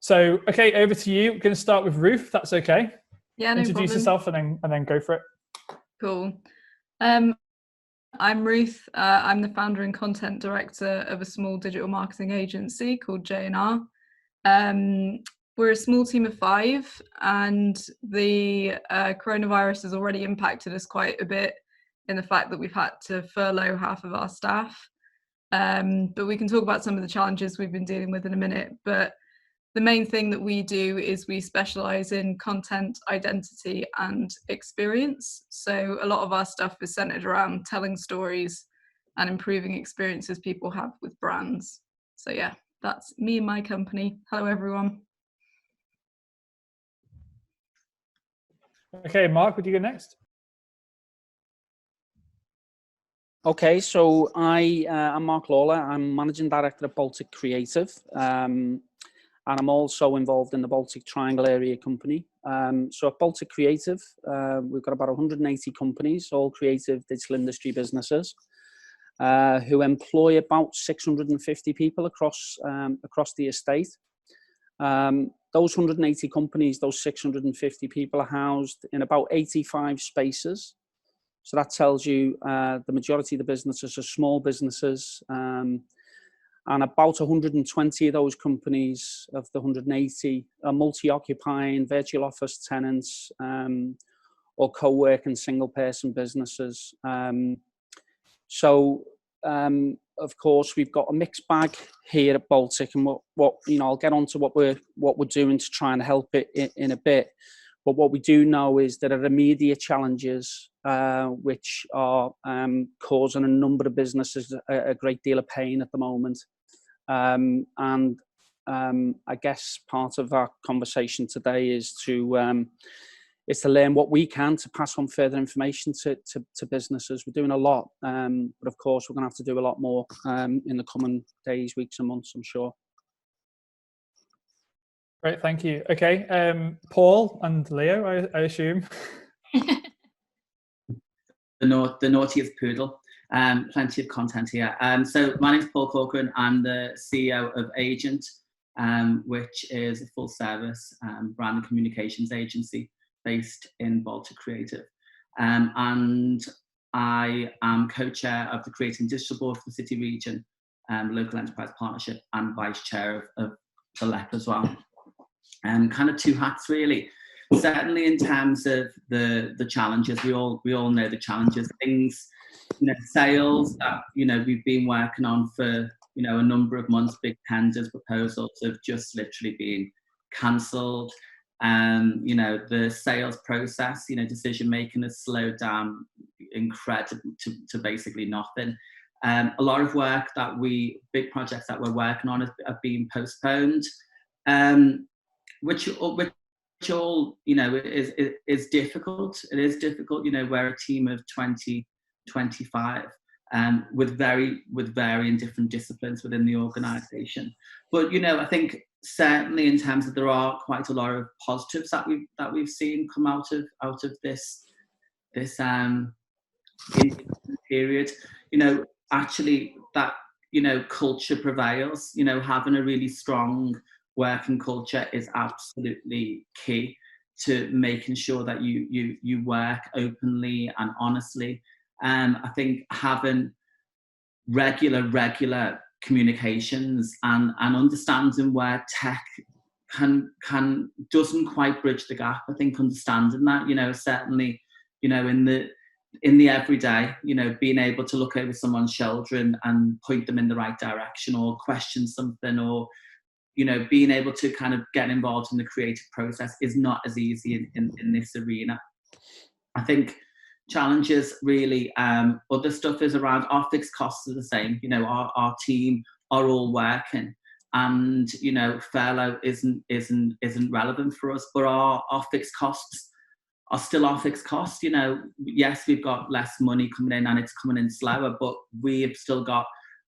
So, okay, over to you. We're going to start with Ruth, if that's okay. Yeah, no Introduce problem. yourself and then go for it. Cool. I'm Ruth. I'm the founder and content director of a small digital marketing agency called J&R. We're a small team of 5, and the coronavirus has already impacted us quite a bit in the fact that we've had to furlough half of our staff. But we can talk about some of the challenges we've been dealing with in a minute. But the main thing that we do is we specialize in content, identity, and experience. So a lot of our stuff is centered around telling stories and improving experiences people have with brands. So yeah, that's me and my company. Hello, everyone. Okay, Mark, would you go next? Okay, so I'm Mark Lawler. I'm Managing Director of Baltic Creative. And I'm also involved in the Baltic Triangle Area Company. So at Baltic Creative, we've got about 180 companies, all creative digital industry businesses, who employ about 650 people across the estate. Those 180 companies, those 650 people are housed in about 85 spaces. So that tells you the majority of the businesses are small businesses. And about 120 of those companies of the 180 are multi-occupying virtual office tenants or co-working single-person businesses. Of course, we've got a mixed bag here at Baltic, and what I'll get on to what we're doing to try and help it in a bit. But what we do know is there are immediate challenges which are causing a number of businesses a great deal of pain at the moment. I guess part of our conversation today is to learn what we can to pass on further information to businesses. We're doing a lot, but of course we're going to have to do a lot more in the coming days, weeks and months, I'm sure. Great, thank you. Okay, Paul and Leo, I assume. The naughtiest poodle. Plenty of content here. So my name is Paul Cocoran. I'm the CEO of Agent, which is a full service brand and communications agency based in Baltic Creative. And I am co-chair of the Creating Digital Board for the City Region, Local Enterprise Partnership, and vice chair of the LEP as well. Kind of 2 hats really. Certainly in terms of the challenges, we all know the challenges, things, sales that, we've been working on for, a number of months, big tenders, proposals have just literally been cancelled. The sales process, decision making has slowed down incredibly to basically nothing. A lot of work big projects that we're working on have been postponed, which all is difficult. It is difficult. We're a team of 20, 25 with varying different disciplines within the organisation. But I think certainly in terms of there are quite a lot of positives that we've seen come out of this period. Actually that culture prevails. Having a really strong working culture is absolutely key to making sure that you work openly and honestly. I think having regular communications and understanding where tech doesn't quite bridge the gap. I think understanding that, certainly, in the everyday, being able to look over someone's shoulder and point them in the right direction, or question something, or being able to kind of get involved in the creative process is not as easy in this arena. I think challenges really, other stuff is around our fixed costs are the same. Our team are all working, and furlough isn't relevant for us, but our fixed costs are still our fixed costs. Yes, we've got less money coming in and it's coming in slower, but we've still got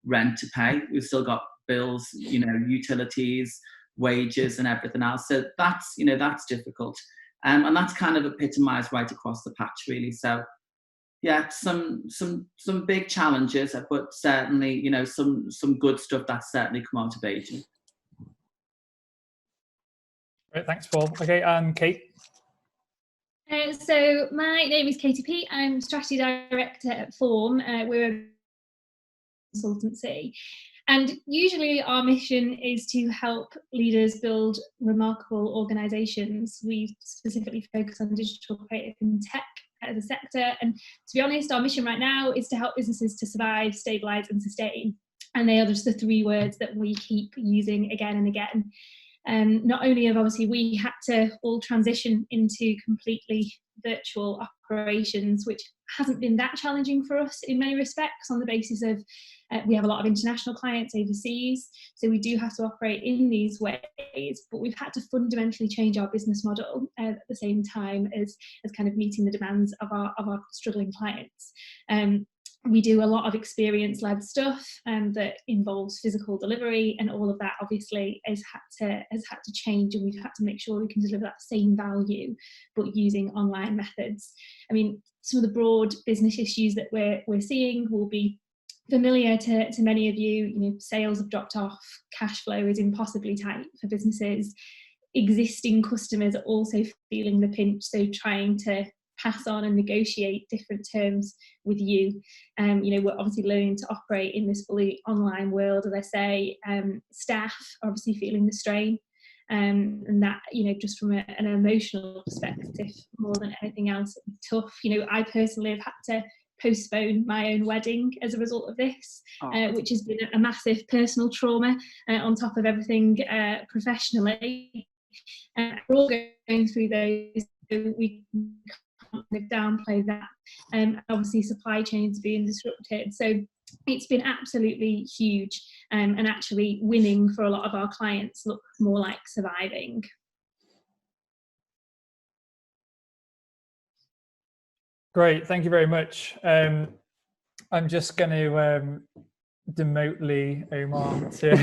rent to pay. We've still got bills, utilities, wages and everything else. So that's difficult. And that's kind of epitomised right across the patch really. So yeah, some big challenges, but certainly, some good stuff that's certainly come out of Agent. Great, thanks, Paul. Okay, Kate. So my name is Peate. I'm strategy director at Form. We're a consultancy, and usually our mission is to help leaders build remarkable organisations. We specifically focus on digital, creative and tech as a sector, and to be honest, our mission right now is to help businesses to survive, stabilise and sustain, and they are just the three words that we keep using again and again. Not only have obviously we had to all transition into completely virtual operations, which hasn't been that challenging for us in many respects on the basis of we have a lot of international clients overseas, so we do have to operate in these ways, but we've had to fundamentally change our business model at the same time as kind of meeting the demands of our struggling clients. We do a lot of experience-led stuff that involves physical delivery, and all of that obviously has had to change, and we've had to make sure we can deliver that same value, but using online methods. I mean, some of the broad business issues that we're seeing will be familiar to many of you. You know, sales have dropped off, cash flow is impossibly tight for businesses. Existing customers are also feeling the pinch, so trying to pass on and negotiate different terms with you. You know, we're obviously learning to operate in this fully online world, as I say. Staff are obviously feeling the strain, and that, you know, just from an emotional perspective more than anything else, it's tough. You know, I personally have had to postpone my own wedding as a result of this, which has been a massive personal trauma on top of everything professionally. We're all going through those, so we can't downplay that. Obviously supply chains being disrupted, so it's been absolutely huge, and actually winning for a lot of our clients look more like surviving. Great, thank you very much. I'm just going to demote Lee Omar to.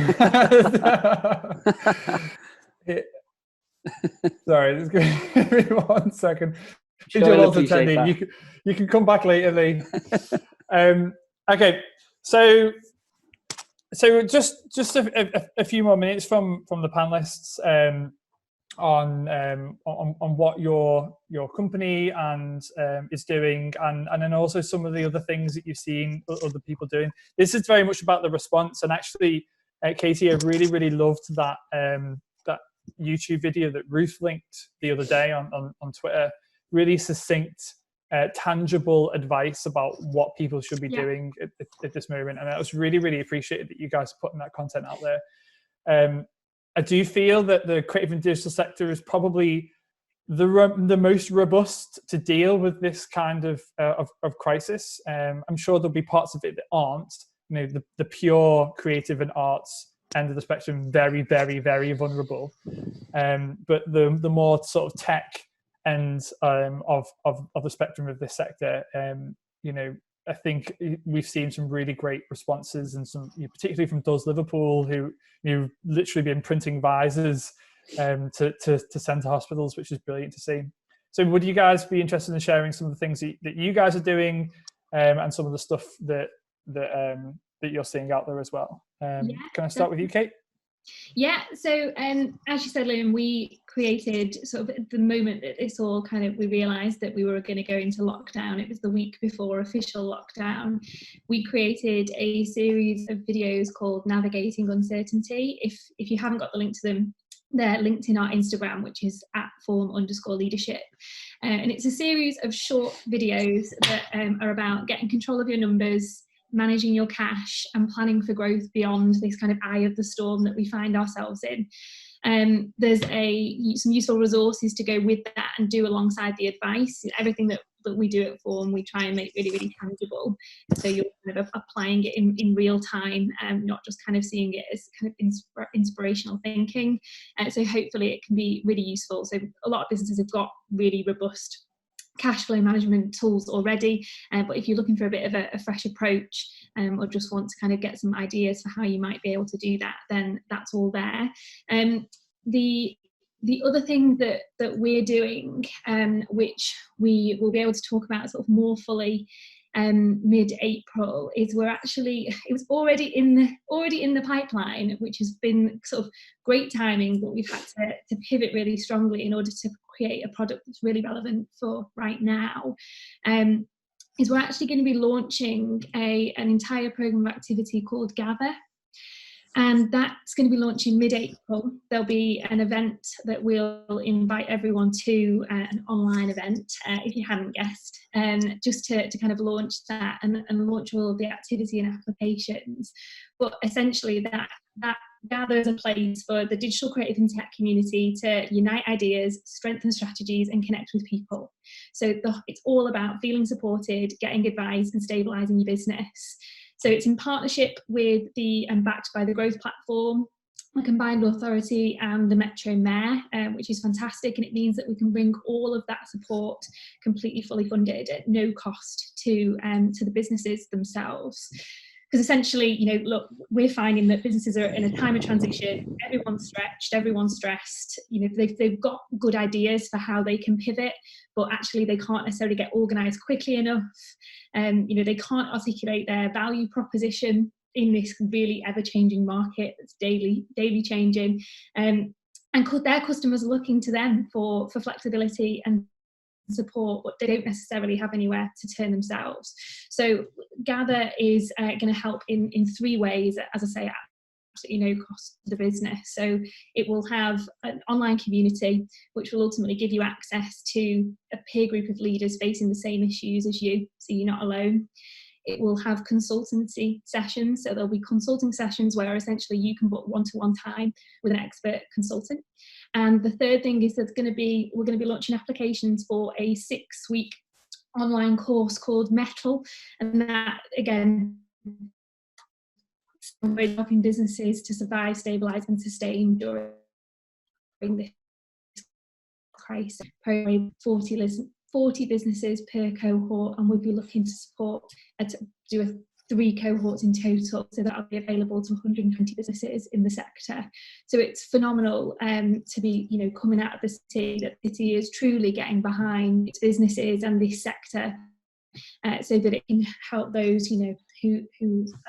Sorry, just give me 1 second. Attending. You can come back later, Lee. Okay, so just a few more minutes from the panelists on what your company and is doing, and then also some of the other things that you've seen other people doing. This is very much about the response, and actually, Katie, I really loved that that YouTube video that Ruth linked the other day on Twitter. Really succinct, tangible advice about what people should be doing at this moment, and I was really appreciated that you guys are putting that content out there. I do feel that the creative and digital sector is probably the most robust to deal with this kind of crisis. I'm sure there'll be parts of it that aren't. You know, the pure creative and arts end of the spectrum, very vulnerable. But the more sort of tech end of the spectrum of this sector, you know, I think we've seen some really great responses, and some, particularly from Does Liverpool, who literally been printing visors to send to hospitals, which is brilliant to see. So would you guys be interested in sharing some of the things that you guys are doing, and some of the stuff that you're seeing out there as well? Can I start with you, Kate? Yeah, so as you said, Liam, we created sort of at the moment that this all kind of, we realised that we were going to go into lockdown. It was the week before official lockdown. We created a series of videos called Navigating Uncertainty. If you haven't got the link to them, they're linked in our Instagram, which is @form_leadership. And it's a series of short videos that are about getting control of your numbers, managing your cash, and planning for growth beyond this kind of eye of the storm that we find ourselves in. There's some useful resources to go with that and do alongside the advice. Everything that we do at Form, we try and make really tangible, so you're kind of applying it in real time, and not just kind of seeing it as kind of inspirational thinking. So hopefully it can be really useful. So a lot of businesses have got really robust cash flow management tools already, but if you're looking for a bit of a fresh approach, or just want to kind of get some ideas for how you might be able to do that, then that's all there. The other thing that we're doing, which we will be able to talk about sort of more fully mid-April, is it was already in the pipeline, which has been sort of great timing, but we've had to pivot really strongly in order to create a product that's really relevant for right now. Is we're actually going to be launching an entire program of activity called Gather. And that's going to be launching mid-April. There'll be an event that we'll invite everyone to, an online event, if you hadn't guessed, just to kind of launch that and launch all of the activity and applications. But essentially that gathers a place for the digital creative and tech community to unite ideas, strengthen strategies, and connect with people. So it's all about feeling supported, getting advice, and stabilising your business. So it's in partnership with and backed by the Growth Platform, the Combined Authority, and the Metro Mayor, which is fantastic. And it means that we can bring all of that support completely fully funded at no cost to the businesses themselves. Because essentially, look, we're finding that businesses are in a time of transition. Everyone's stretched, everyone's stressed. They've got good ideas for how they can pivot, but actually they can't necessarily get organised quickly enough. They can't articulate their value proposition in this really ever-changing market that's daily changing. And their customers are looking to them for flexibility and support, but they don't necessarily have anywhere to turn themselves. So Gather is going to help in 3 ways, as I say, at absolutely no cost to the business. So it will have an online community, which will ultimately give you access to a peer group of leaders facing the same issues as you, so you're not alone. It will have consultancy sessions, so there'll be consulting sessions where essentially you can book one-to-one time with an expert consultant. And the third thing is we're going to be launching applications for a 6-week online course called Metal, and that again is helping businesses to survive, stabilise, and sustain during this crisis. Probably 40 businesses per cohort, and we'll be looking to support to do 3 cohorts in total, so that'll be available to 120 businesses in the sector. So it's phenomenal to be coming out of the city, that the city is truly getting behind its businesses and this sector, so that it can help those who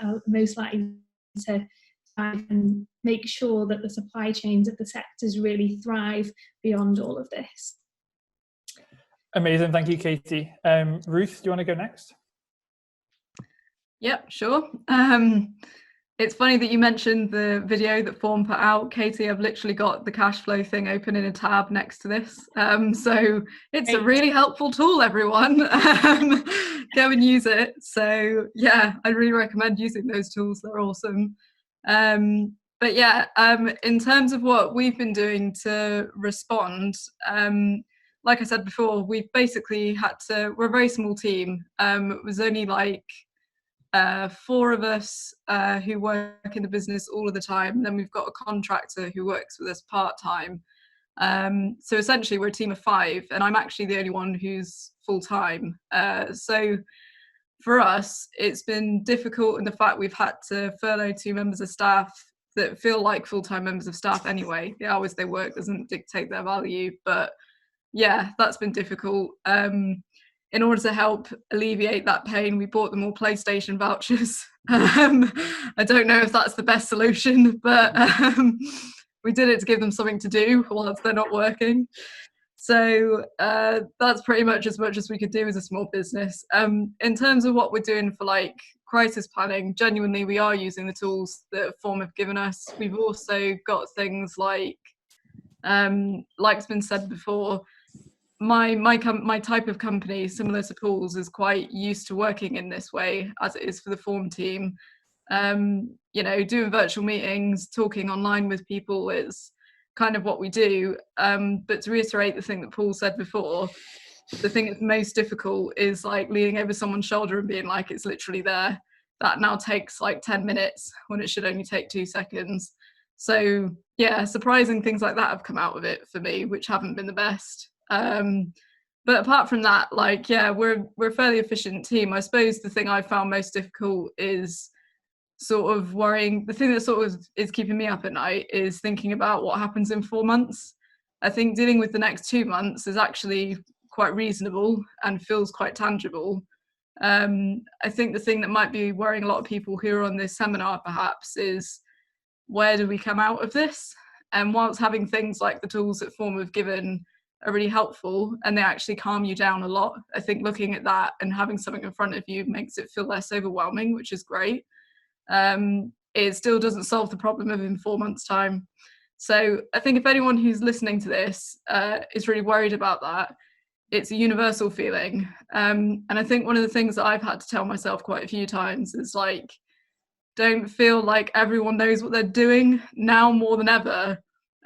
are most likely to thrive and make sure that the supply chains of the sectors really thrive beyond all of this. Amazing, thank you, Katie. Ruth, do you want to go next? Yep, sure. It's funny that you mentioned the video that Form put out, Katie. I've literally got the cash flow thing open in a tab next to this. So it's a really helpful tool, everyone. Go and use it. So yeah, I really recommend using those tools. They're awesome. But yeah, in terms of what we've been doing to respond, like I said before, we've basically we're a very small team. It was only like 4 of us who work in the business all of the time. And then we've got a contractor who works with us part-time. So essentially we're a team of 5, and I'm actually the only one who's full-time. So for us, it's been difficult in the fact we've had to furlough 2 members of staff that feel like full-time members of staff anyway. The hours they work doesn't dictate their value, but yeah, that's been difficult. In order to help alleviate that pain, we bought them all PlayStation vouchers. I don't know if that's the best solution, but we did it to give them something to do whilst they're not working. So that's pretty much as we could do as a small business. In terms of what we're doing for like crisis planning, genuinely we are using the tools that Form have given us. We've also got things like's been said before, my type of company, similar to Paul's, is quite used to working in this way, as it is for the Form team. Doing virtual meetings, talking online with people is kind of what we do. But to reiterate the thing that Paul said before, the thing that's most difficult is like leaning over someone's shoulder and being like, it's literally there. That now takes like 10 minutes when it should only take 2 seconds. So yeah, surprising things like that have come out of it for me, which haven't been the best. But apart from that, we're a fairly efficient team. I suppose the thing I found most difficult is sort of worrying. The thing that sort of is keeping me up at night is thinking about what happens in 4 months. I think dealing with the next 2 months is actually quite reasonable and feels quite tangible. I think the thing that might be worrying a lot of people who are on this seminar perhaps is, where do we come out of this? And whilst having things like the tools that Form have given are really helpful and they actually calm you down a lot, I think looking at that and having something in front of you makes it feel less overwhelming, which is great. It still doesn't solve the problem of in 4 months' time. So I think if anyone who's listening to this is really worried about that, it's a universal feeling. And I think one of the things that I've had to tell myself quite a few times is like, don't feel like everyone knows what they're doing. Now more than ever,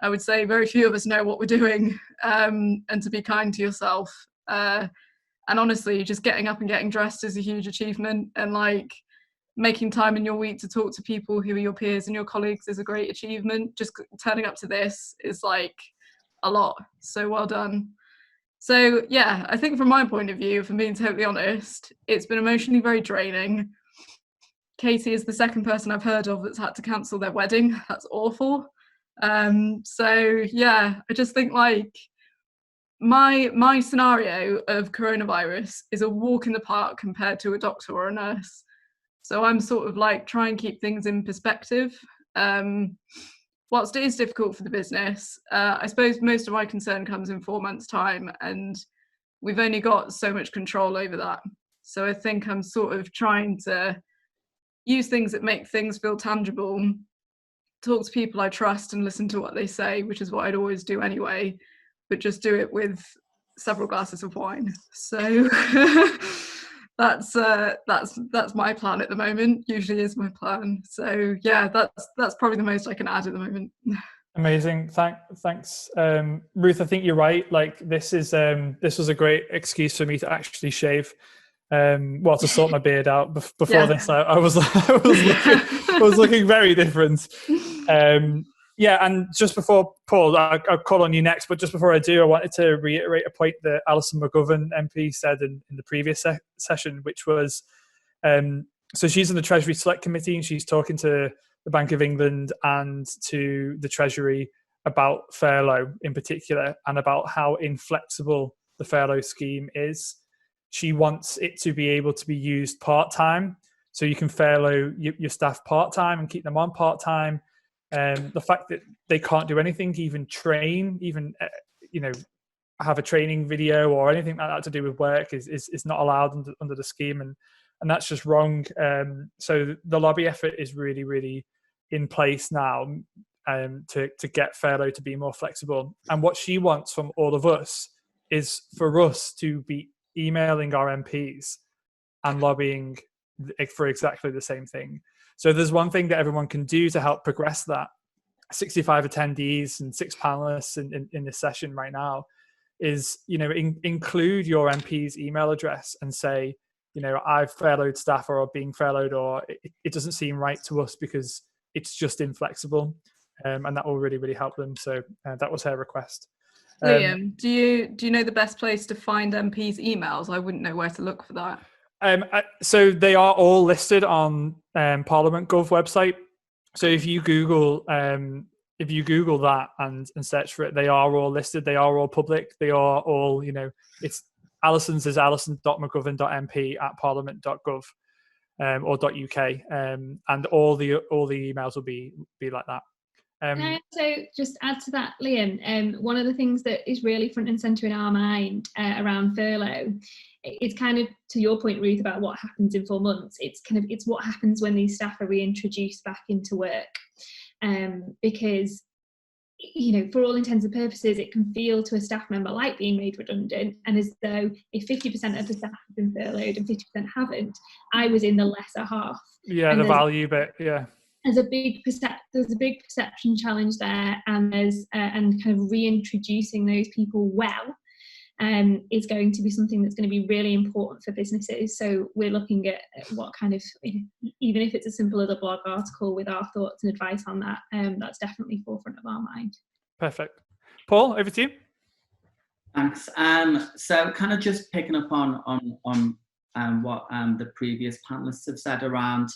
I would say very few of us know what we're doing, and to be kind to yourself. And honestly, just getting up and getting dressed is a huge achievement, and like making time in your week to talk to people who are your peers and your colleagues is a great achievement. Just turning up to this is like a lot. So well done. So yeah, I think from my point of view, if I'm being totally honest, it's been emotionally very draining. Katie is the second person I've heard of that's had to cancel their wedding. That's awful. So yeah, I just think like my scenario of coronavirus is a walk in the park compared to a doctor or a nurse. So I'm sort of like trying to keep things in perspective. Whilst it is difficult for the business, I suppose most of my concern comes in 4 months' time, and we've only got so much control over that. So I think I'm sort of trying to use things that make things feel tangible, talk to people I trust and listen to what they say, which is what I'd always do anyway, but just do it with several glasses of wine. So that's my plan at the moment. Usually is my plan. So yeah, that's probably the most I can add at the moment. Amazing. Thanks. Ruth, I think you're right. Like this was a great excuse for me to actually shave. To sort my beard out before this. I was looking very different. And just before Paul, I'll call on you next, but just before I do, I wanted to reiterate a point that Alison McGovern MP said in the previous session, which was, so she's in the Treasury Select Committee and she's talking to the Bank of England and to the Treasury about furlough in particular and about how inflexible the furlough scheme is. She wants it to be able to be used part-time, so you can furlough your staff part-time and keep them on part-time. The fact that they can't do anything, even train, even have a training video or anything like that to do with work is not allowed under the scheme, and that's just wrong. So the lobby effort is really, really in place now to get furlough to be more flexible. And what she wants from all of us is for us to be emailing our MPs and lobbying for exactly the same thing. So there's one thing that everyone can do to help progress that. 65 attendees and 6 panelists in this session right now is, include your MP's email address and say, I've furloughed staff or are being furloughed, or it doesn't seem right to us because it's just inflexible. And that will really, really help them. So that was her request. Liam, do you know the best place to find MPs' emails? I wouldn't know where to look for that. So they are all listed on Parliament Gov website. So if you Google that and search for it, they are all listed. They are all public. They are all, it's Alison's is alison.mcgovern.mp@parliament.gov or .uk, and all the emails will be like that. Can I also just add to that, Liam? One of the things that is really front and centre in our mind around furlough, it's kind of to your point, Ruth, about what happens in 4 months. It's what happens when these staff are reintroduced back into work, because for all intents and purposes, it can feel to a staff member like being made redundant, and as though if 50% of the staff have been furloughed and 50% haven't, I was in the lesser half. Yeah, and the value bit. Yeah. There's a big perception challenge there, and there's and kind of reintroducing those people well is going to be something that's going to be really important for businesses. So we're looking at what kind of, even if it's a simple little blog article with our thoughts and advice on that, that's definitely forefront of our mind. Perfect. Paul, over to you. Thanks. So kind of just picking up on what the previous panelists have said around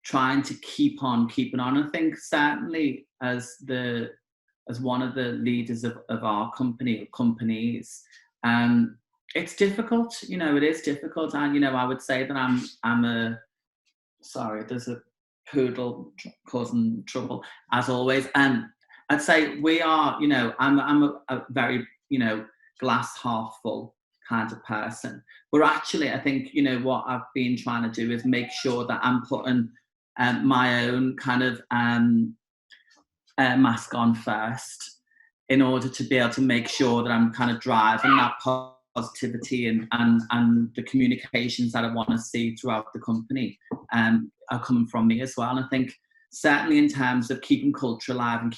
trying to keep on keeping on. I think certainly as one of the leaders of our company or companies, It's difficult, you know, it is difficult. And, you know, I would say that sorry, there's a poodle causing trouble as always. And I'd say we are, you know, I'm a very, you know, glass half full kind of person. But actually, I think, you know, what I've been trying to do is make sure that I'm putting my own kind of mask on first, in order to be able to make sure that I'm kind of driving that positivity and the communications that I want to see throughout the company are coming from me as well. And I think certainly in terms of keeping culture alive and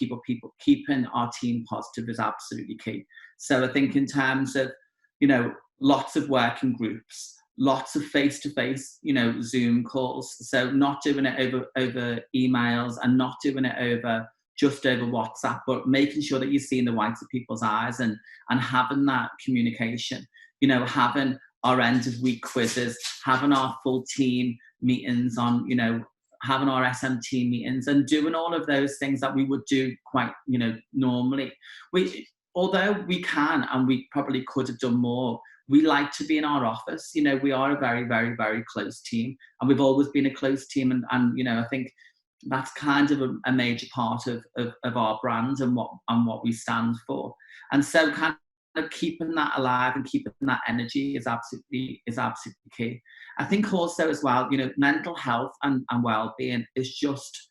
keeping our team positive is absolutely key. So I think in terms of, you know, lots of working groups, lots of face-to-face, you know, Zoom calls. So not doing it over emails and not doing it just over WhatsApp, but making sure that you're seeing the whites of people's eyes and having that communication, you know, having our end of week quizzes, having our full team meetings on, you know, having our SMT meetings and doing all of those things that we would do quite, you know, normally. Although we can, and we probably could have done more, we like to be in our office. You know, we are a very, very, very close team, and we've always been a close team. And you know, I think that's kind of a major part of our brand and what we stand for. And so kind of keeping that alive and keeping that energy is absolutely key. I think also as well, you know, mental health and well-being is just,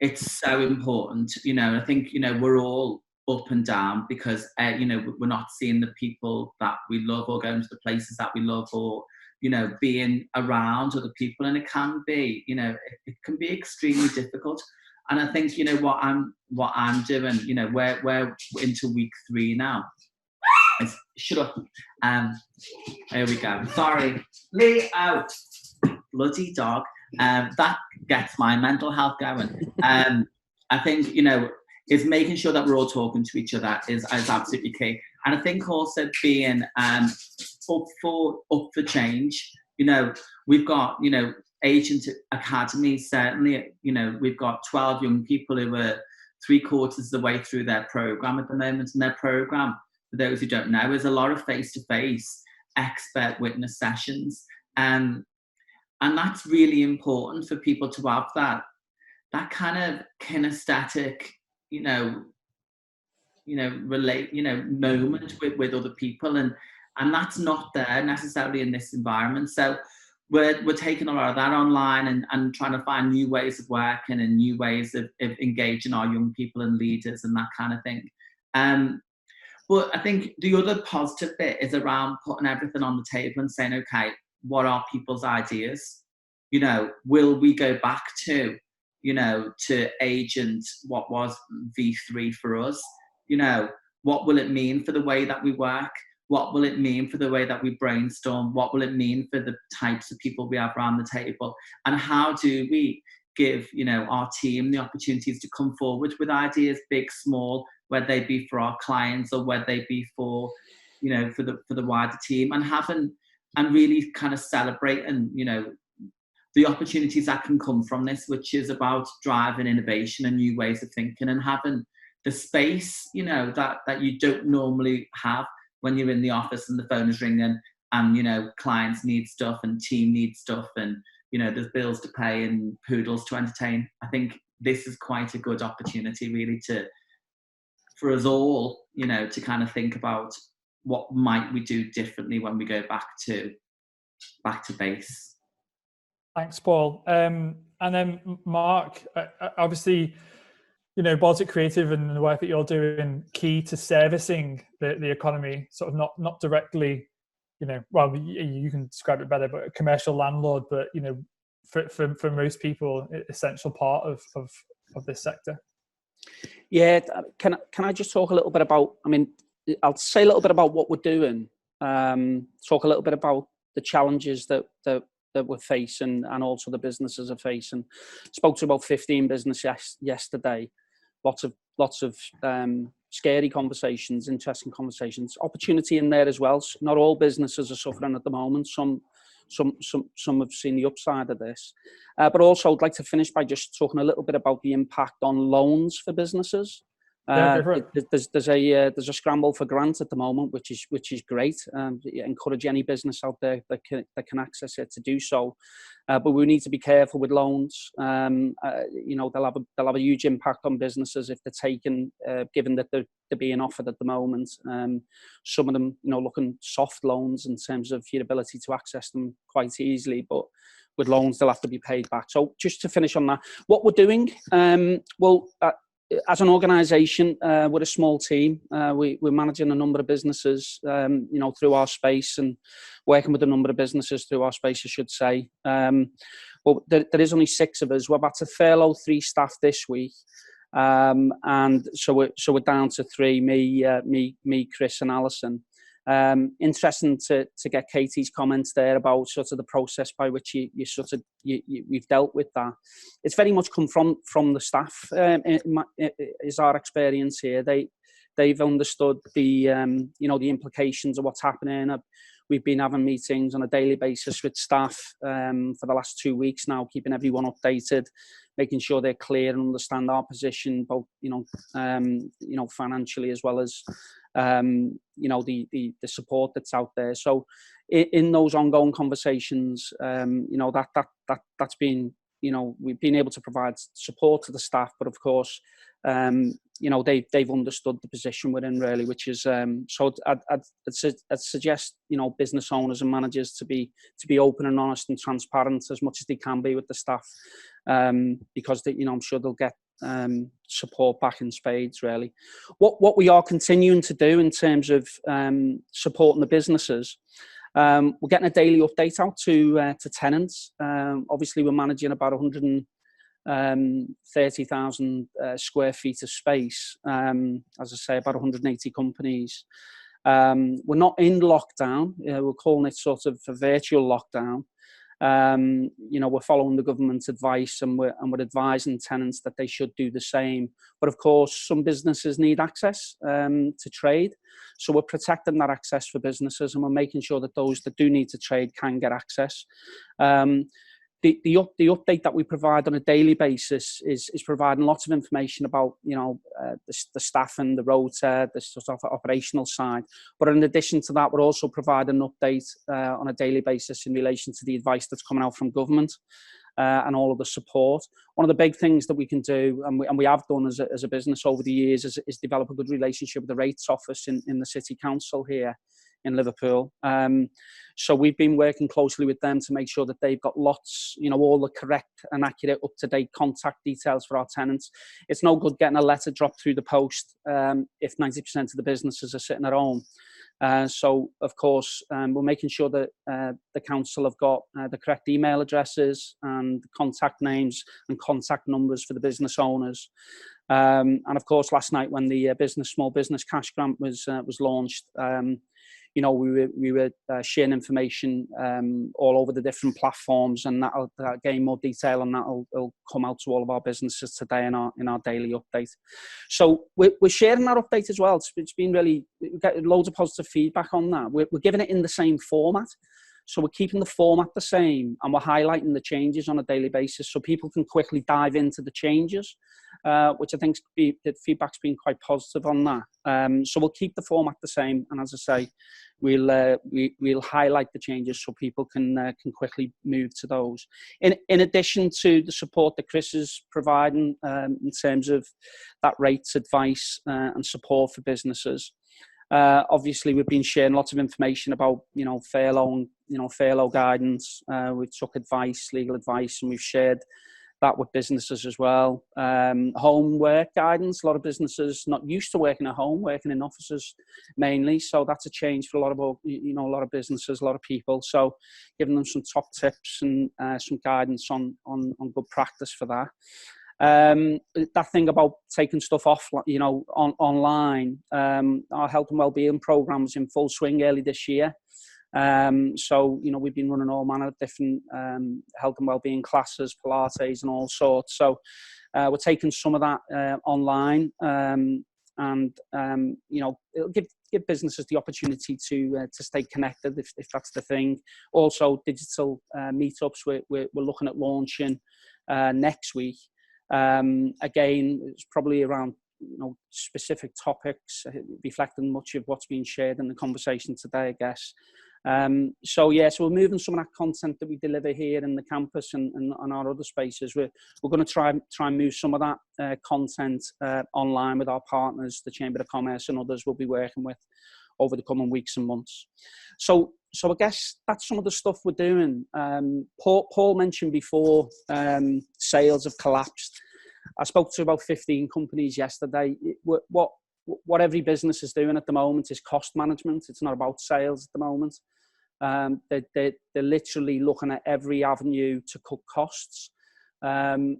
it's so important. You know, I think, you know, we're all up and down because, you know, we're not seeing the people that we love or going to the places that we love or, you know, being around other people. And it can be, you know, it can be extremely difficult. And I think, you know, what I'm doing, you know, we're into week 3 now. Shut up. There we go. Sorry. Lee out. Bloody dog. That gets my mental health going. I think, you know, is making sure that we're all talking to each other is absolutely key. And I think also being up for change. You know, we've got, you know, agent academies, certainly, you know, we've got 12 young people who are 3/4 of the way through their program at the moment. And their program, for those who don't know, is a lot of face-to-face expert witness sessions. And that's really important for people to have that kind of kinesthetic, moment with other people, and that's not there necessarily in this environment. So we're taking a lot of that online and trying to find new ways of working and new ways of engaging our young people and leaders and that kind of thing. But I think the other positive bit is around putting everything on the table and saying, okay, what are people's ideas? You know, will we go back to agent, what was V3 for us? You know, what will it mean for the way that we work? What will it mean for the way that we brainstorm? What will it mean for the types of people we have around the table? And how do we give, our team the opportunities to come forward with ideas, big, small, whether they be for our clients or whether they be for, for the wider team, and really kind of celebrating, the opportunities that can come from this, which is about driving innovation and new ways of thinking and having the space, that you don't normally have when you're in the office and the phone is ringing and, clients need stuff and team needs stuff and, there's bills to pay and poodles to entertain. I think this is quite a good opportunity really for us all, to kind of think about what might we do differently when we go back to base. Thanks, Paul. And then Mark, obviously, Baltic Creative and the work that you're doing key to servicing the economy, sort of not directly, well, you can describe it better, but a commercial landlord, but, for most people, essential part of this sector. Yeah, can I just talk a little bit about, I'll say a little bit about what we're doing, talk a little bit about the challenges that we're facing and also the businesses are facing. Spoke to about 15 businesses yesterday. Lots of scary conversations, interesting conversations, opportunity in there as well. Not all businesses are suffering at the moment. Some have seen the upside of this. But also I'd like to finish by just talking a little bit about the impact on loans for businesses There's a scramble for grants at the moment, which is great. Encourage any business out there that can access it to do so. But we need to be careful with loans. They'll have a huge impact on businesses if they're taken, given that they're being offered at the moment. Some of them, looking soft loans in terms of your ability to access them quite easily, but with loans they'll have to be paid back. So just to finish on that, what we're doing, as an organisation, we're a small team. We're managing a number of businesses, through our space, and working with a number of businesses through our space, I should say. But there is only 6 of us. We're about to furlough 3 staff this week, and so we're down to 3: me, Chris, and Alison. Interesting to get Katie's comments there about sort of the process by which we've dealt with that. It's very much come from the staff. Is our experience here. They've understood the the implications of what's happening. We've been having meetings on a daily basis with staff for the last 2 weeks now, keeping everyone updated, making sure they're clear and understand our position, both financially as well as the support that's out there. So in those ongoing conversations, that's been, we've been able to provide support to the staff, but of course, they've understood the position we're in, really, which is so I'd suggest business owners and managers to be open and honest and transparent as much as they can be with the staff, because I'm sure they'll get support back in spades, really. What we are continuing to do in terms of supporting the businesses, we're getting a daily update out to tenants. Obviously, we're managing about 130,000 square feet of space. As I say, about 180 companies. We're not in lockdown. We're calling it sort of a virtual lockdown. We're following the government's advice, and we're advising tenants that they should do the same. But of course, some businesses need access to trade, so we're protecting that access for businesses, and we're making sure that those that do need to trade can get access. The update that we provide on a daily basis is providing lots of information about the staff and the rota, the sort of operational side. But in addition to that, we're also providing an update on a daily basis in relation to the advice that's coming out from government and all of the support. One of the big things that we can do, and we have done as a business over the years, is develop a good relationship with the rates office in the city council here in Liverpool. So we've been working closely with them to make sure that they've got lots, all the correct and accurate, up-to-date contact details for our tenants. It's no good getting a letter dropped through the post if 90% of the businesses are sitting at home. So, of course, we're making sure that the council have got the correct email addresses and contact names and contact numbers for the business owners. And, of course, last night when the small business cash grant was launched, we were sharing information all over the different platforms, and that'll gain more detail, and that'll come out to all of our businesses today in our daily update. So we're sharing that update as well. It's been really, we get loads of positive feedback on that. We're giving it in the same format. So we're keeping the format the same, and we're highlighting the changes on a daily basis so people can quickly dive into the changes, which I think the feedback's been quite positive on that. So we'll keep the format the same, and as I say, we'll highlight the changes so people can quickly move to those. In addition to the support that Chris is providing in terms of that rates advice and support for businesses. Obviously, we've been sharing lots of information about, furlough guidance. We took advice, legal advice, and we've shared that with businesses as well. Homework guidance. A lot of businesses not used to working at home, working in offices mainly. So that's a change for a lot of businesses, a lot of people. So giving them some top tips and some guidance on good practice for that. That thing about taking stuff off, online. Our health and wellbeing program was in full swing early this year. So we've been running all manner of different health and wellbeing classes, Pilates and all sorts. So we're taking some of that online, and it'll give businesses the opportunity to stay connected if that's the thing. Also, digital meetups we're looking at launching next week. Again, it's probably around specific topics, reflecting much of what's been shared in the conversation today, I guess. So we're moving some of that content that we deliver here in the campus and on our other spaces. We're going to try and move some of that content online with our partners, the Chamber of Commerce and others we'll be working with over the coming weeks and months. So I guess that's some of the stuff we're doing. Paul mentioned before, sales have collapsed. I spoke to about 15 companies yesterday. What every business is doing at the moment is cost management. It's not about sales at the moment. They're literally looking at every avenue to cut costs,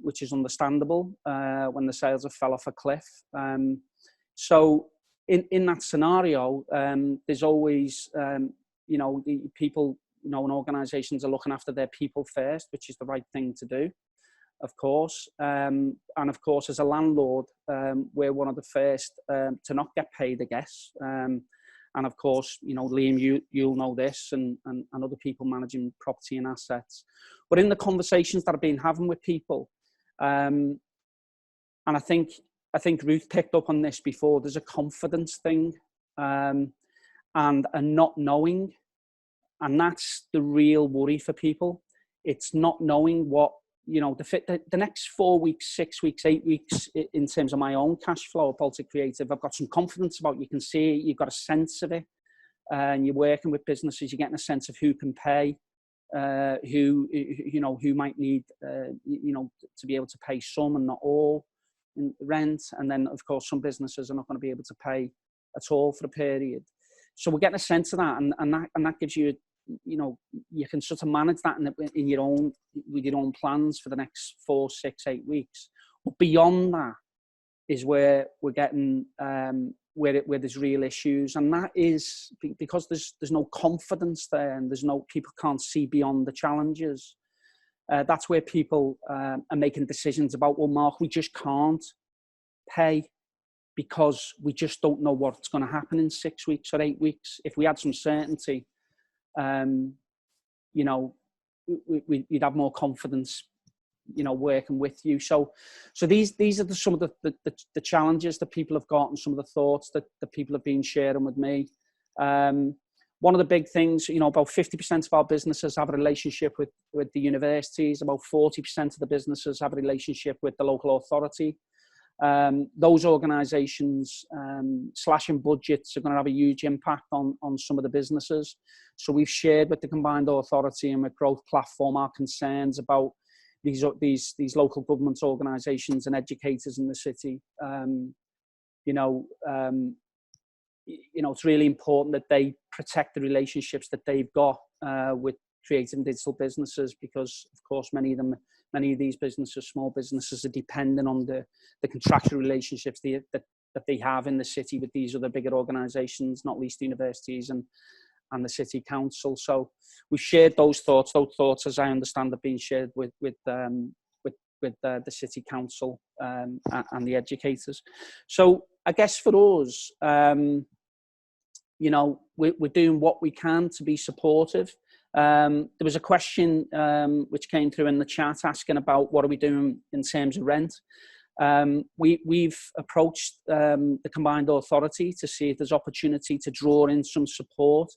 which is understandable when the sales have fell off a cliff. So in that scenario, there's always, the people, and organisations are looking after their people first, which is the right thing to do, of course. And of course, as a landlord, we're one of the first to not get paid, I guess. And of course, Liam, you'll know this, and other people managing property and assets. But in the conversations that I've been having with people, and I think Ruth picked up on this before, there's a confidence thing and a not knowing. And that's the real worry for people. It's not knowing what, the next 4 weeks, 6 weeks, 8 weeks in terms of my own cash flow at Baltic Creative, I've got some confidence about. You can see it, you've got a sense of it, and you're working with businesses, you're getting a sense of who can pay, who might need, to be able to pay some and not all in rent. And then, of course, some businesses are not going to be able to pay at all for a period. So we're getting a sense of that, and that gives you, you can sort of manage that in your own, with your own plans for the next 4, 6, 8 weeks. But beyond that is where we're getting, where there's real issues, and that is because there's no confidence there, and people can't see beyond the challenges. That's where people are making decisions about, well, Mark, we just can't pay because we just don't know what's going to happen in 6 weeks or 8 weeks. If we had some certainty, we'd have more confidence, working with you. So these are some of the challenges that people have got, and some of the thoughts that people have been sharing with me. One of the big things, about 50% of our businesses have a relationship with the universities. About 40% of the businesses have a relationship with the local authority. Those organisations slashing budgets are going to have a huge impact on some of the businesses. So we've shared with the Combined Authority and with Growth Platform our concerns about these local government organisations and educators in the city. It's really important that they protect the relationships that they've got with creating digital businesses, because of course many of these businesses, small businesses, are dependent on the contractual relationships that they have in the city with these other bigger organisations, not least universities and the city council. So we've shared those thoughts, as I understand, have been shared with the city council and the educators. So I guess for us, we're doing what we can to be supportive. There was a question which came through in the chat asking about what are we doing in terms of rent. We've approached the Combined Authority to see if there's opportunity to draw in some support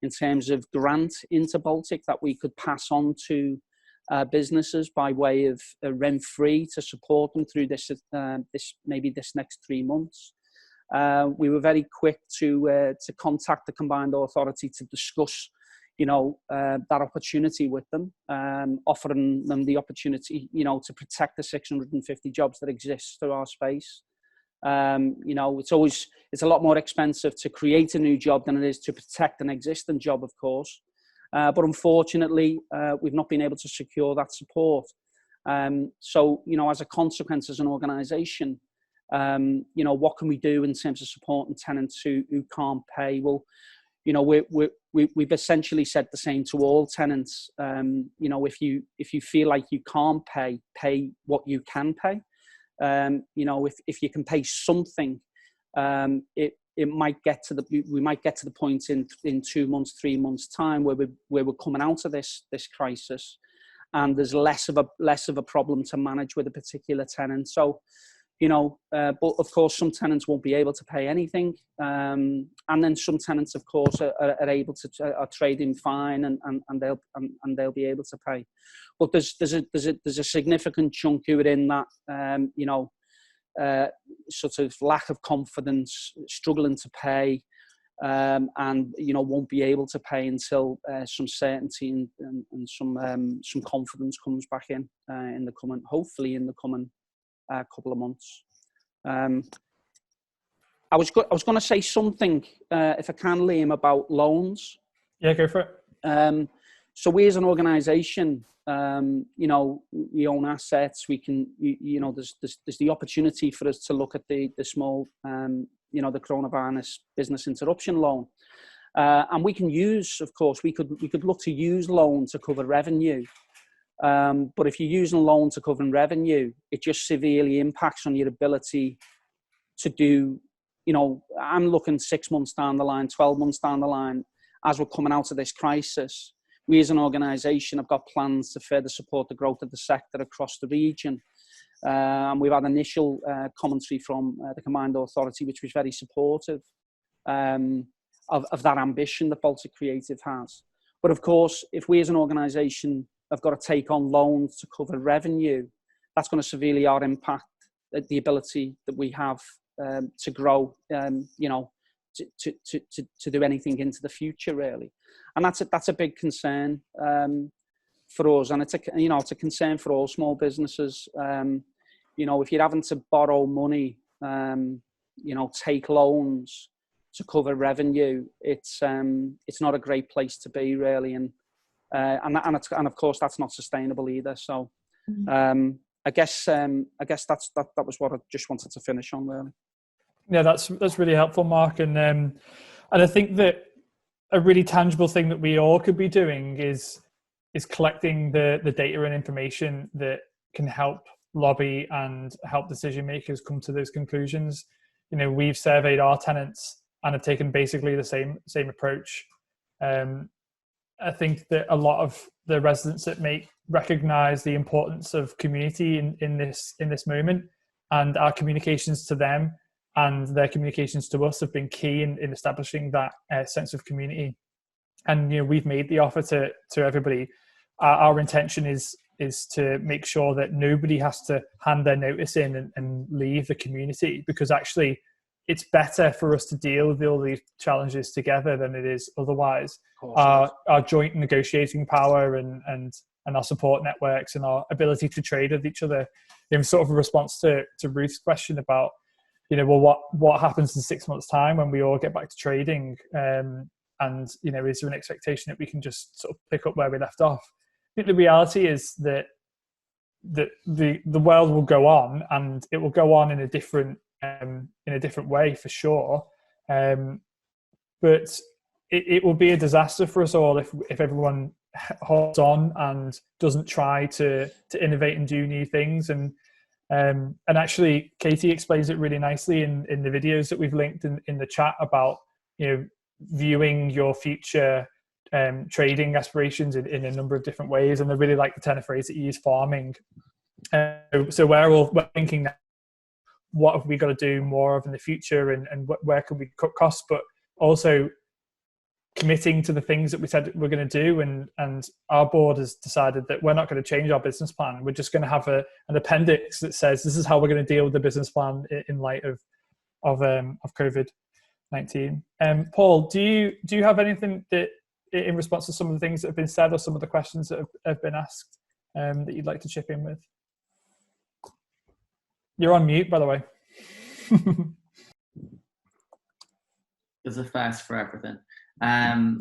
in terms of grant into Baltic that we could pass on to businesses by way of rent-free to support them through this next 3 months. We were very quick to contact the Combined Authority to discuss that opportunity with them, offering them the opportunity, to protect the 650 jobs that exist through our space. It's a lot more expensive to create a new job than it is to protect an existing job, of course. But unfortunately, we've not been able to secure that support. So, as a consequence, as an organisation, what can we do in terms of supporting tenants who can't pay? Well, we've essentially said the same to all tenants. If you feel like you can't pay what you can pay. If you can pay something, we might get to the point in 2 months, 3 months time where we're coming out of this crisis, and there's less of a problem to manage with a particular tenant. So, but of course some tenants won't be able to pay anything, and then some tenants, of course, are able to are trading fine, and they'll be able to pay. But there's a significant chunk who are in that sort of lack of confidence, struggling to pay, and won't be able to pay until some certainty and some confidence comes back in the coming, hopefully in the coming couple of months. I was going to say something, if I can, Liam, about loans. Yeah, go for it. So we as an organisation, we own assets. We can, there's the opportunity for us to look at the small, the coronavirus business interruption loan, and we can use, of course, we could look to use loan to cover revenue. But if you're using a loan to cover revenue, it just severely impacts on your ability to do, I'm looking 6 months down the line, 12 months down the line, as we're coming out of this crisis. We as an organisation have got plans to further support the growth of the sector across the region. And we've had initial commentary from the Combined Authority, which was very supportive of that ambition that Baltic Creative has. But of course, if we as an organisation have got to take on loans to cover revenue, that's going to severely impact the ability that we have to grow, to do anything into the future, really. And that's a big concern for us, and it's a concern for all small businesses. If you're having to borrow money, take loans to cover revenue, it's not a great place to be, really, and of course that's not sustainable either. So I guess that was what I just wanted to finish on, really. Yeah, that's really helpful, Mark, and I think that a really tangible thing that we all could be doing is collecting the data and information that can help lobby and help decision makers come to those conclusions. We've surveyed our tenants and have taken basically the same approach. I think that a lot of the residents at Make recognise the importance of community in this moment, and our communications to them and their communications to us have been key in establishing that sense of community. And we've made the offer to everybody. Our intention is to make sure that nobody has to hand their notice in and leave the community, because actually it's better for us to deal with all these challenges together than it is otherwise. Our joint negotiating power and our support networks and our ability to trade with each other, in sort of a response to Ruth's question about, what happens in 6 months' time when we all get back to trading, and is there an expectation that we can just sort of pick up where we left off? I think the reality is that the world will go on, and it will go on in a different way for sure, but it will be a disaster for us all if everyone holds on and doesn't try to innovate and do new things. And actually Katie explains it really nicely in the videos that we've linked in the chat about viewing your future trading aspirations in a number of different ways. And I really like the turn of phrase that you use, farming. So we're thinking now, what have we got to do more of in the future, and where can we cut costs, but also committing to the things that we said we're going to do. And our board has decided that we're not going to change our business plan. We're just going to have an appendix that says this is how we're going to deal with the business plan in light of COVID-19. Paul, do you have anything that, in response to some of the things that have been said or some of the questions that have been asked, that you'd like to chip in with? You're on mute, by the way. There's a first for everything. I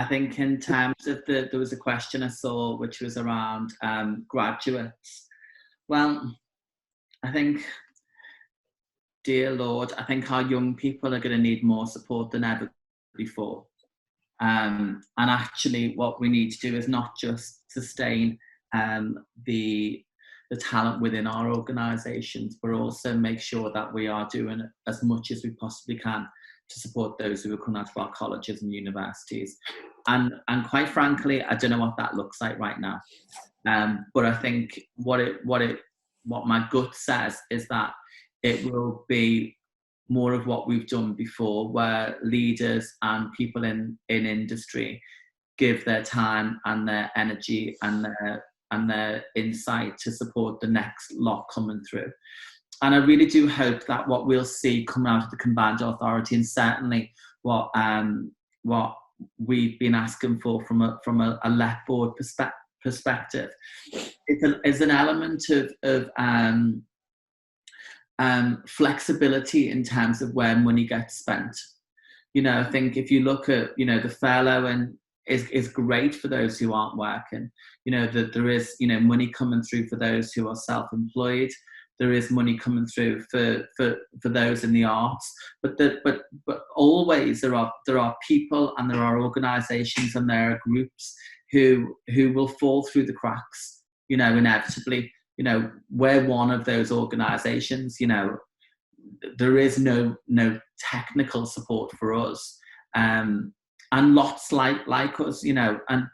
think in terms of there was a question I saw which was around graduates. Well, I think, dear Lord, I think our young people are going to need more support than ever before. And actually what we need to do is not just sustain the talent within our organisations, but also make sure that we are doing as much as we possibly can to support those who are coming out of our colleges and universities. And quite frankly, I don't know what that looks like right now. But I think what it my gut says is that it will be more of what we've done before, where leaders and people in industry give their time and their energy and their insight to support the next lot coming through. And I really do hope that what we'll see coming out of the combined authority, and certainly what we've been asking for from a left board perspective, is an element of flexibility in terms of where money gets spent. I think if you look at, the furlough is great for those who aren't working. That there is, money coming through for those who are self-employed. There is money coming through for those in the arts, but always there are people and there are organisations and there are groups who will fall through the cracks. Inevitably. We're one of those organisations. There is no technical support for us, and lots like us. And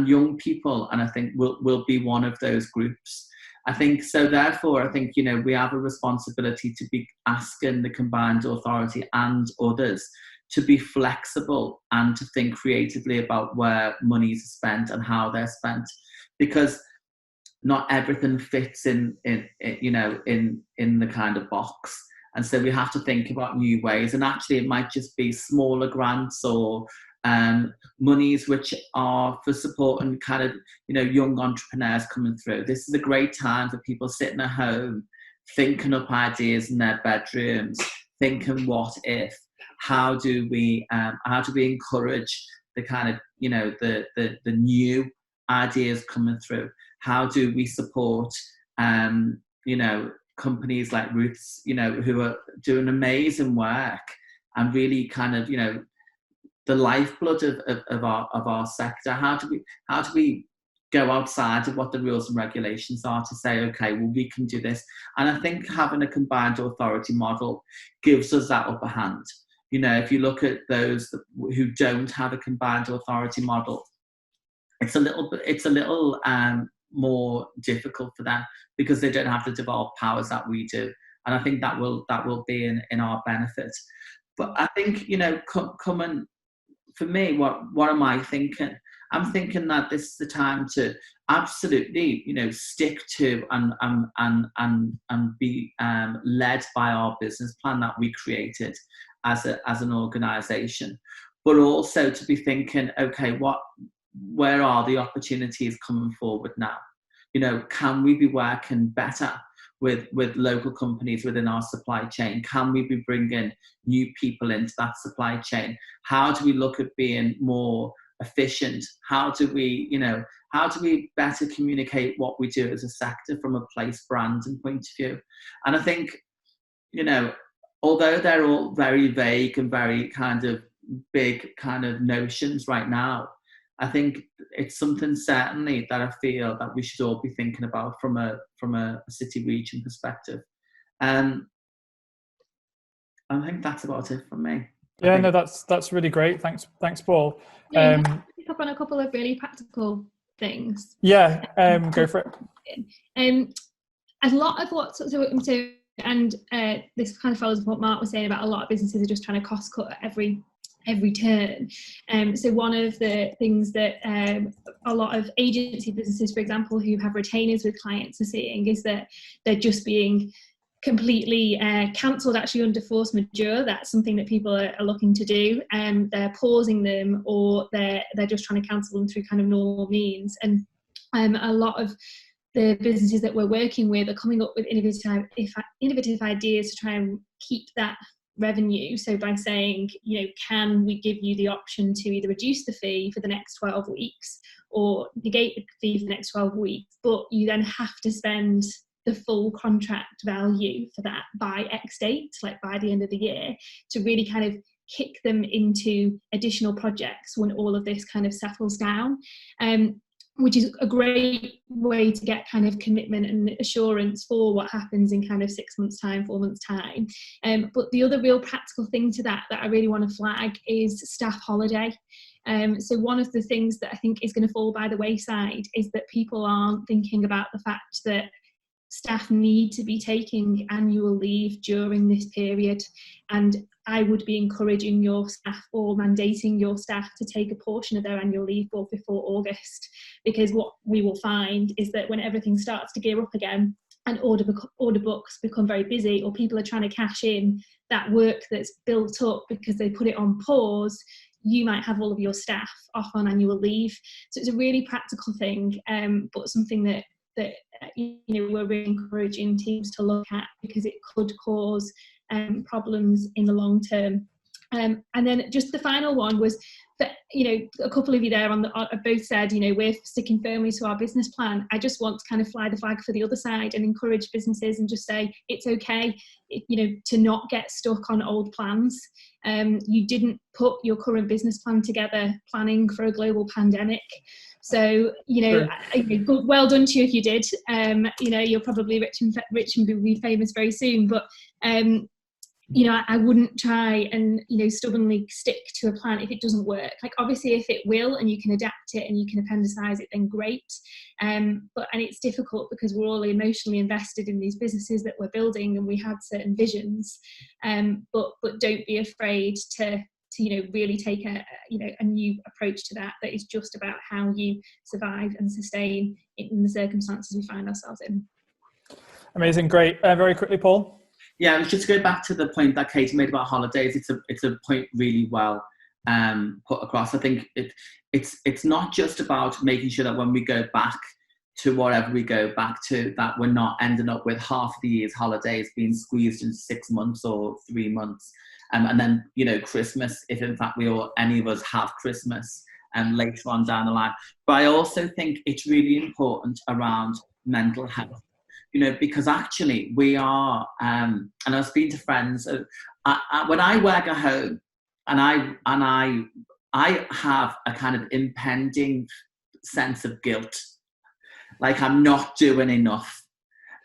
young people, and I think will be one of those groups. I think so. Therefore, I think we have a responsibility to be asking the combined authority and others to be flexible and to think creatively about where money is spent and how they're spent, because not everything fits in the kind of box. And so we have to think about new ways. And actually, it might just be smaller grants or monies which are for supporting kind of young entrepreneurs coming through. This is a great time for people sitting at home, thinking up ideas in their bedrooms, thinking what if. How do we encourage the kind of the new ideas coming through? How do we support companies like Ruth's, who are doing amazing work and really kind of the lifeblood of our sector? How do we go outside of what the rules and regulations are to say, okay, well, we can do this? And I think having a combined authority model gives us that upper hand. If you look at those who don't have a combined authority model, it's a little more difficult for them because they don't have the devolved powers that we do. And I think that will be in our benefit. But I think, coming for me, what am I thinking? I'm thinking that this is the time to absolutely, stick to and be led by our business plan that we created as an organisation, but also to be thinking, okay, where are the opportunities coming forward now? Can we be working better with local companies within our supply chain? Can we be bringing new people into that supply chain? How do we look at being more efficient? How do we better communicate what we do as a sector from a place branding point of view? And I think, although they're all very vague and very kind of big kind of notions right now, I think it's something certainly that I feel that we should all be thinking about from a city region perspective. I think that's about it from me. Yeah, no, that's really great. Thanks, Paul. Pick up on a couple of really practical things. Yeah, go for it. A lot of what and this kind of follows what Mark was saying about a lot of businesses are just trying to cost cut at every turn. So one of the things that a lot of agency businesses, for example, who have retainers with clients are seeing is that they're just being completely cancelled actually under force majeure. That's something that people are looking to do, and they're pausing them, or they're just trying to cancel them through kind of normal means. And a lot of the businesses that we're working with are coming up with innovative ideas to try and keep that revenue. So by saying, can we give you the option to either reduce the fee for the next 12 weeks or negate the fee for the next 12 weeks, but you then have to spend the full contract value for that by X date, like by the end of the year, to really kind of kick them into additional projects when all of this kind of settles down. Which is a great way to get kind of commitment and assurance for what happens in kind of 6 months' time, 4 months' time. But the other real practical thing to that I really want to flag is staff holiday. So one of the things that I think is going to fall by the wayside is that people aren't thinking about the fact that staff need to be taking annual leave during this period, and I would be encouraging your staff or mandating your staff to take a portion of their annual leave before August, because what we will find is that when everything starts to gear up again and order books become very busy, or people are trying to cash in that work that's built up because they put it on pause, you might have all of your staff off on annual leave. So it's a really practical thing, but something that we're really encouraging teams to look at, because it could cause problems in the long term. And then just the final one was that, a couple of you there both said, we're sticking firmly to our business plan. I just want to kind of fly the flag for the other side and encourage businesses and just say it's okay, to not get stuck on old plans. You didn't put your current business plan together planning for a global pandemic. So, well done to you if you did. You're probably rich and be famous very soon, but I wouldn't try and, stubbornly stick to a plan if it doesn't work. Like, obviously, if it will and you can adapt it and you can appendicize it, then great. And it's difficult because we're all emotionally invested in these businesses that we're building, and we have certain visions. But don't be afraid to really take a new approach to that is just about how you survive and sustain in the circumstances we find ourselves in. Amazing, great. Very quickly, Paul. Yeah, just to go back to the point that Katie made about holidays, it's a point really well put across. I think it's not just about making sure that when we go back to whatever we go back to, that we're not ending up with half the year's holidays being squeezed in 6 months or 3 months. And then, Christmas, if in fact any of us have Christmas later on down the line. But I also think it's really important around mental health. Because actually we are, and I've been to friends, when I work at home and I have a kind of impending sense of guilt, like I'm not doing enough,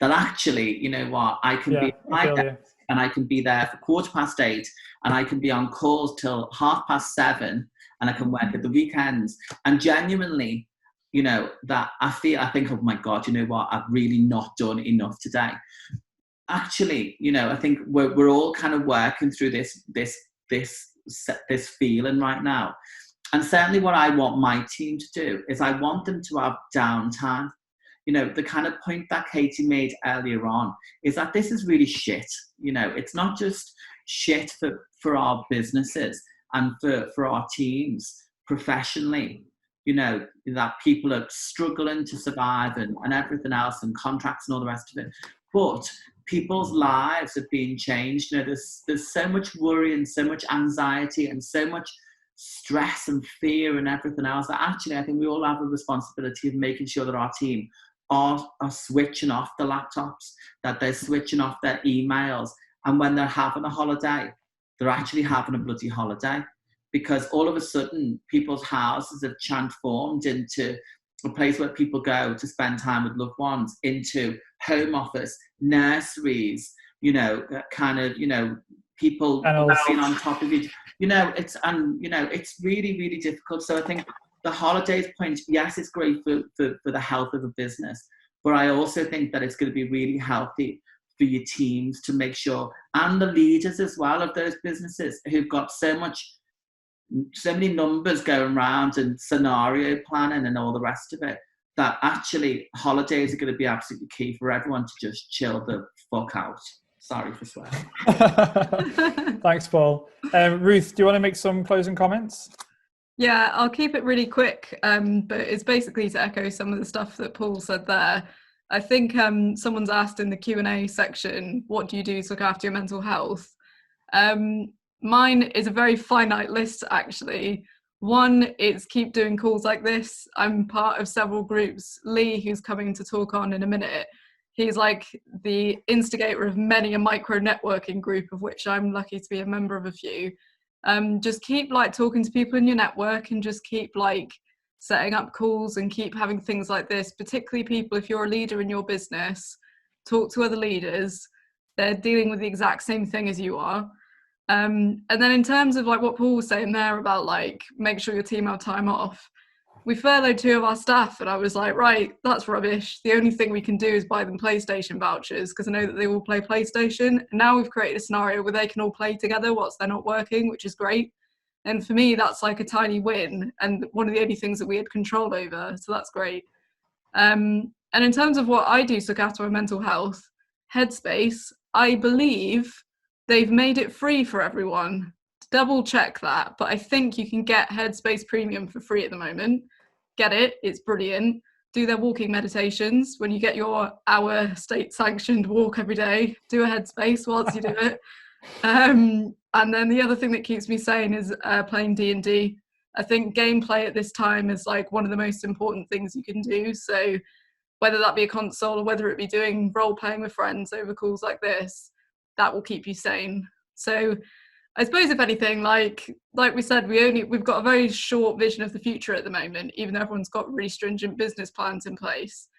that actually, I can be at my desk and I can be there for 8:15 and I can be on calls till 7:30 and I can work at the weekends, and genuinely, that I think, oh my God, I've really not done enough today. Actually, I think we're all kind of working through this feeling right now. And certainly what I want my team to do is I want them to have downtime. The kind of point that Katie made earlier on is that this is really shit. It's not just shit for our businesses and for our teams professionally. That people are struggling to survive and everything else, and contracts and all the rest of it. But people's lives have been changed. There's so much worry and so much anxiety and so much stress and fear and everything else that actually I think we all have a responsibility of making sure that our team are switching off the laptops, that they're switching off their emails, and when they're having a holiday, they're actually having a bloody holiday. Because all of a sudden, people's houses have transformed into a place where people go to spend time with loved ones, into home office, nurseries, people being on top of each. It's really, really difficult. So I think the holidays point, yes, it's great for the health of a business, but I also think that it's going to be really healthy for your teams to make sure, and the leaders as well of those businesses who've got so many numbers going around and scenario planning and all the rest of it, that actually holidays are going to be absolutely key for everyone to just chill the fuck out. Sorry for swearing. Thanks, Paul. Ruth, do you want to make some closing comments? Yeah, I'll keep it really quick, but it's basically to echo some of the stuff that Paul said there. I think someone's asked in the Q&A section, what do you do to look after your mental health? Mine is a very finite list, actually. One, it's keep doing calls like this. I'm part of several groups. Lee, who's coming to talk on in a minute, he's like the instigator of many a micro networking group, of which I'm lucky to be a member of a few. Just keep talking to people in your network, and just keep setting up calls and keep having things like this, particularly people, if you're a leader in your business, talk to other leaders. They're dealing with the exact same thing as you are. And then in terms of what Paul was saying there about make sure your team have time off, we furloughed 2 of our staff, and I was like, right, that's rubbish. The only thing we can do is buy them PlayStation vouchers, because I know that they all play PlayStation. And now we've created a scenario where they can all play together whilst they're not working, which is great. And for me, that's like a tiny win, and one of the only things that we had control over. So that's great. And in terms of what I do to look after my mental health, Headspace, I believe they've made it free for everyone. Double check that, but I think you can get Headspace Premium for free at the moment. Get it, it's brilliant. Do their walking meditations. When you get your hour state sanctioned walk every day, do a Headspace whilst you do it. And then the other thing that keeps me sane is playing D&D. I think gameplay at this time is like one of the most important things you can do. So whether that be a console or whether it be doing role playing with friends over calls like this, that will keep you sane. So I suppose if anything, like we said, we've got a very short vision of the future at the moment, even though everyone's got really stringent business plans in place.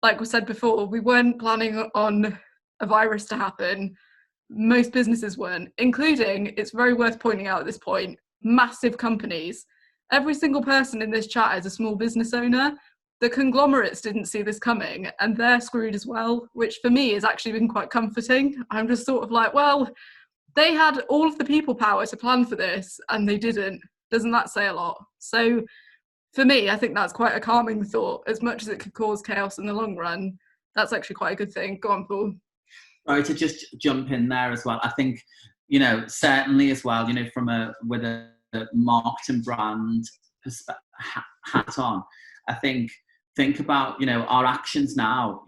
Like we said before, we weren't planning on a virus to happen. Most businesses weren't, including, it's very worth pointing out at this point, massive companies. Every single person in this chat is a small business owner. The conglomerates didn't see this coming, and they're screwed as well, which for me has actually been quite comforting. I'm just sort of like, well, they had all of the people power to plan for this, and they didn't. Doesn't that say a lot? So for me, I think that's quite a calming thought. As much as it could cause chaos in the long run, that's actually quite a good thing. Go on, Paul. Sorry to just jump in there as well. I think, certainly as well, with a marketing brand hat on, I think about, our actions now,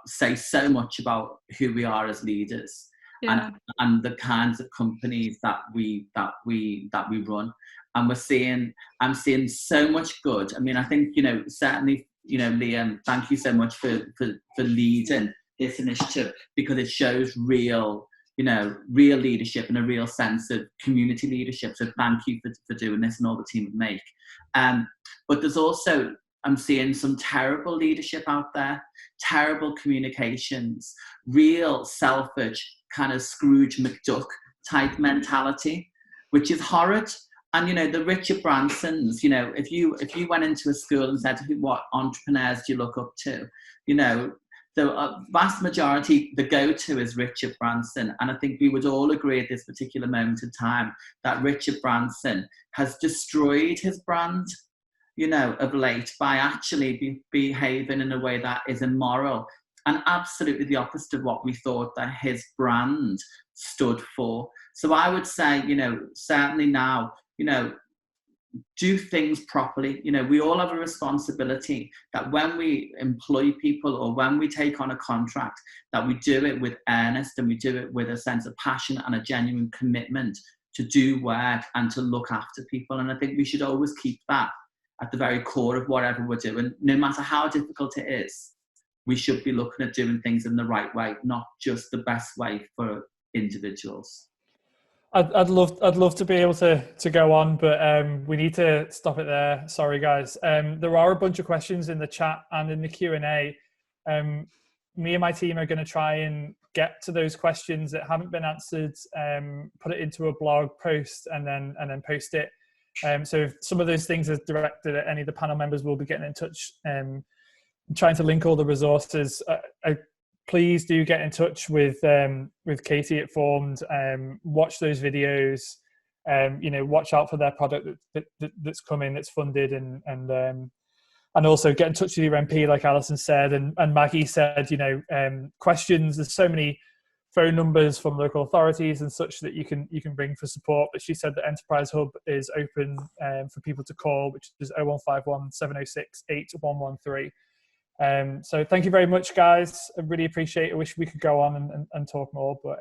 say so much about who we are as leaders. Yeah. And the kinds of companies that we run, and I'm seeing so much good. I mean, I think certainly Liam, thank you so much for leading this initiative, because it shows real leadership and a real sense of community leadership. So thank you for doing this, and all the team at Make. But there's also, I'm seeing some terrible leadership out there, terrible communications, real selfish kind of Scrooge McDuck type mentality, which is horrid. And the Richard Bransons, if you went into a school and said, what entrepreneurs do you look up to, the vast majority, the go-to is Richard Branson. And I think we would all agree at this particular moment in time that Richard Branson has destroyed his brand, of late, by actually behaving in a way that is immoral and absolutely the opposite of what we thought that his brand stood for. So I would say, certainly now, do things properly. We all have a responsibility that when we employ people or when we take on a contract, that we do it with earnest and we do it with a sense of passion and a genuine commitment to do work and to look after people. And I think we should always keep that at the very core of whatever we're doing. No matter how difficult it is, we should be looking at doing things in the right way, not just the best way for individuals. I'd love to be able to go on, but we need to stop it there. Sorry, guys. There are a bunch of questions in the chat and in the Q&A. Me and my team are going to try and get to those questions that haven't been answered, put it into a blog post, and then post it. So if some of those things are directed at any of the panel members, we'll be getting in touch, trying to link all the resources. Please do get in touch with Peate at Formed. Watch those videos. Watch out for their product that's coming, that's funded, and also get in touch with your MP, like Alison said, and Maggie said. Questions. There's so many phone numbers from local authorities and such that you can bring for support. But she said that Enterprise Hub is open for people to call, which is 0151 706 8113. So thank you very much, guys. I really appreciate it. I wish we could go on and talk more, but